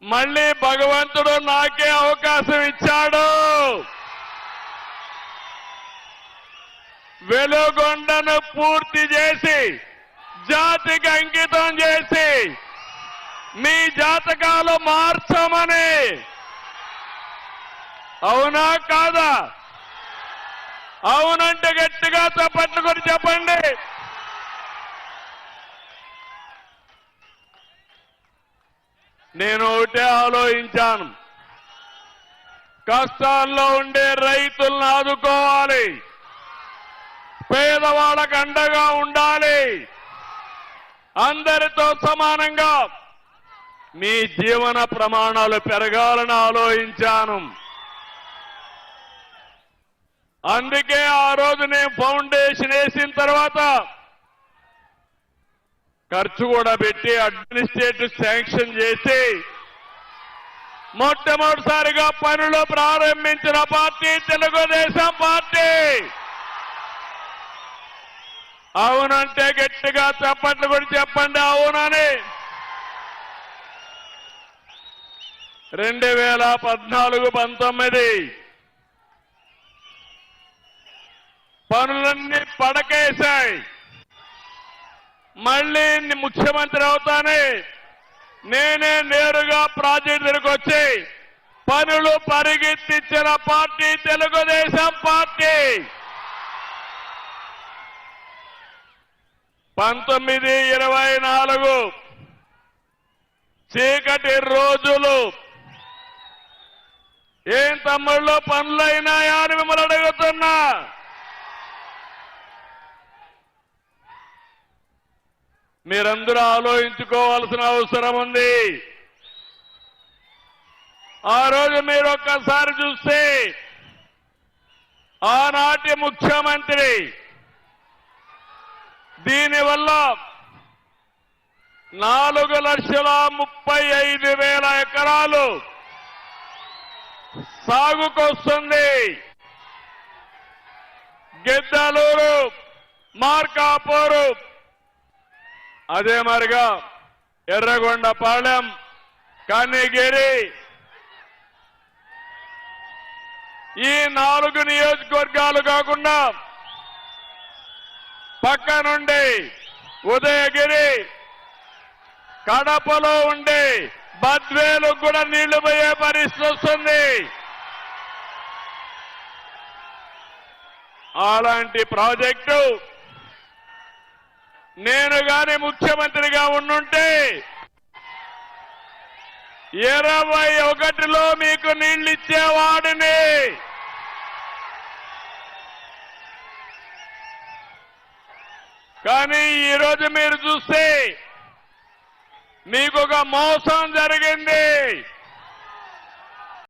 మళ్ళీ భగవంతుడు నాకే అవకాశం ఇచ్చాడు. వెలుగొండను పూర్తి చేసి జాతికి అంకితం చేసి మీ జాతకాలు మార్చమని. అవునా కాదా? అవునంటే గట్టిగా చప్పట్లు కొట్టి చెప్పండి. నేను ఒకటే ఆలోచించాను, కష్టాల్లో ఉండే రైతులను ఆదుకోవాలి, పేదవాళ్ళకు అండగా ఉండాలి, అందరితో సమానంగా మీ జీవన ప్రమాణాలు పెరగాలని ఆలోచించాను. అందుకే ఆ రోజు నేను ఫౌండేషన్ వేసిన తర్వాత ఖర్చు కూడా పెట్టి అడ్మినిస్ట్రేటివ్ శాంక్షన్ చేసి మొట్టమొదటిసారిగా పనులు ప్రారంభించిన పార్టీ తెలుగుదేశం పార్టీ. అవునంటే గట్టిగా చప్పట్లు కూడా చెప్పండి అవునని. 2014-19 పనులన్నీ పడకేశాయి. మళ్ళీ ముఖ్యమంత్రి అవుతానే నేనే నేరుగా ప్రాజెక్టు దగ్గరకు వచ్చి పనులు పరిగెత్తించిన పార్టీ తెలుగుదేశం పార్టీ. 19-24 చీకటి రోజులు. ఏం తమ్ముళ్ళు పనులైనాయా అని మిమ్మల్ని అడుగుతున్నా. మీరందరూ ఆలోచించుకోవాల్సిన అవసరం ఉంది. ఆ రోజు మీరు ఒక్కసారి చూస్తే ఆనాటి ముఖ్యమంత్రి దీనివల్ల 4,35,000 ఎకరాలు సాగుకొస్తుంది. గిద్దలూరు, మార్కాపూరు, అదే మరిగా ఎర్రగొండపాలెం, కనిగిరి, ఈ 4 నియోజకవర్గాలు కాకుండా పక్క నుండి ఉదయగిరి, కడపలో ఉండే బద్వేలు కూడా నీళ్లు పోయే పరిస్థితి వస్తుంది. అలాంటి ప్రాజెక్టు నేను గాని ముఖ్యమంత్రిగా ఉండుంటే 21లో మీకు నీళ్లిచ్చేవాడిని. కానీ ఈరోజు మీరు చూస్తే మీకు ఒక మోసం జరిగింది.